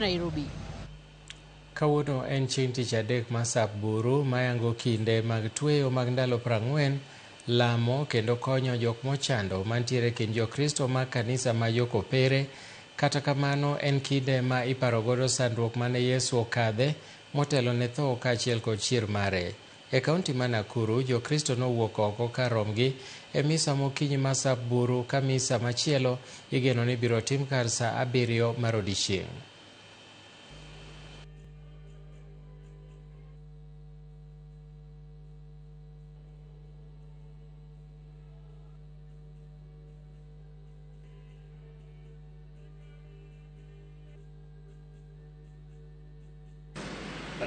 Nairobi. Kawuono en chieng' tich adek ma Sap Buru mayango kinde mag tweyo mag ndalo 40, lamo kendo konyo jok mochando mantiere kind jokristo mag kanisa ma yo Kopere. Kata kamano en kinde ma iparo godo sandruok mane Yesu okadhe motelo ne tho kaachiel kod chier mare. E kaunti ma Nakuru, jokristo nowuok oko kar romgi e misa mokinyi ma Sap Buru, ka misa machielo igeno ni biro tim kar saa 7 mar odiechieng'.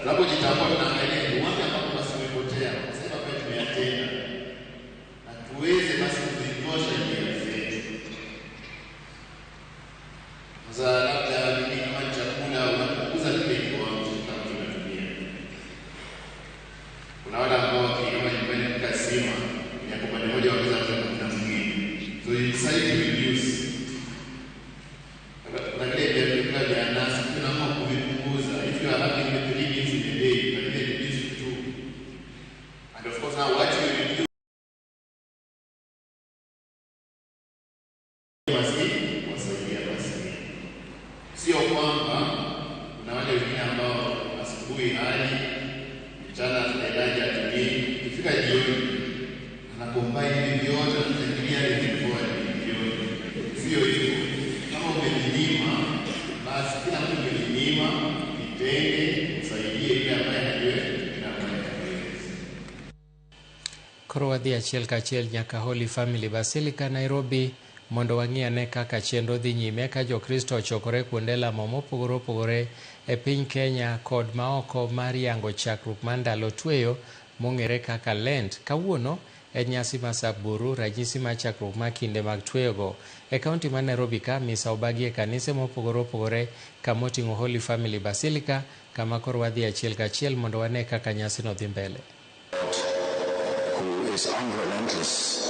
Tunapojitambua tunaangalia ni wapi ambapo basi tumepotea, sasa kwa tumeyatenda, na tuweze basi kuzinyosha njia zetu. Sasa labda mimi kama chakula unapunguza kile kiwango kama tunatumia. Kuna wale ambao kama nyumbani mkasima ni kwa pande moja waweza kutumia mwingine, so you decide to reduce. Kuna kile vyakula vya nasi tunaamua kuvipunguza. If you are having the 3 meals in a day, you can reduce it to 2. And of course now what you reduce wasaidia basi. Sio kwamba kuna wale wengine ambao asubuhi hali mchana tunaelaja atumii, ikifika jioni anakombai hivi vyote anafikiria ilikuwa ni jioni. Sio hivyo. Kama umejinyima, basi kila mtu umejinyima, itenge, usaidie ile ambaye hajue inafanya kazi. Koro wadhi achiel kachiel nyaka Holy Family Basilica Nairobi mondo wang'i ane kaka chenro dhi nyime ka jokristo ochokore kuonde lamo mopogore opogore e piny Kenya kod maoko mar yango chakruok mar ndalo tweyo mong'ere kaka Lent. Kawuono en nyasi ma Sap Buru, ranyisi mar chakruok mar kinde mag tweyogo. E kaunti ma Nairobi ka misa obagi e kanise mopogore opogore kama oting'o Holy Family Basilica, kama koro wadhi achiel kachiel mondo wane kaka nyasino dhi mbele. Who is unrelentless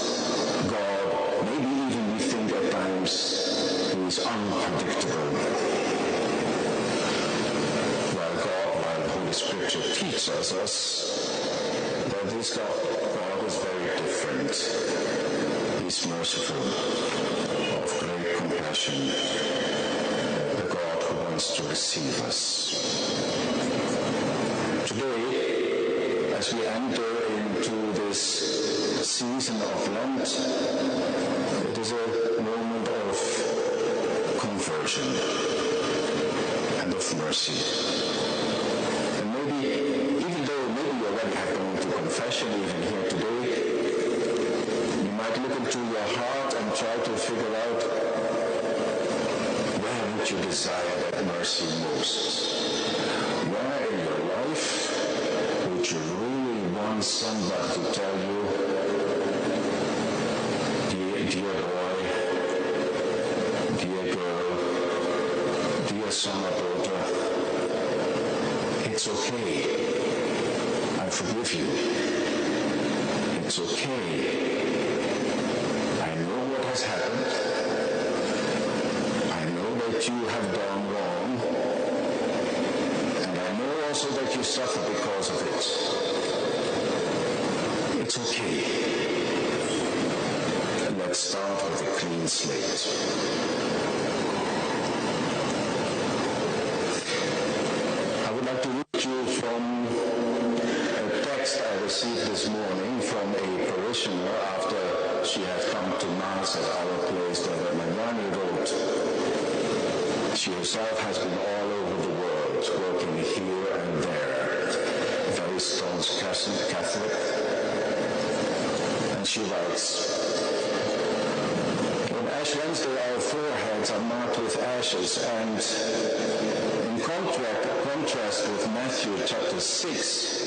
God, maybe even we think at times He is unpredictable. While Holy Scripture teaches us that this God is very different. He's merciful, of great compassion, the God who wants to receive us. Today, as we enter into this season of Lent, it is a moment of conversion and of mercy. And maybe, even though maybe you already have gone to confession even here today, you might look into your heart and try to figure out where would you desire that mercy most? Where in your life would you really want somebody to tell you, dear boy, dear girl, dear son or daughter, it's okay. I forgive you. It's okay. I know what has happened. I know that you have done wrong. And I know also that you suffer because of it. It's okay. Let's start with a clean slate. I would like to read you from a text I received this morning from a parishioner after she had come to Mass at our place there at Magnani Road. She herself has been all over the world, working here and there, very staunch Catholic. And she writes, on Ash Wednesday our foreheads are marked with ashes, and in contrast with Matthew chapter 6,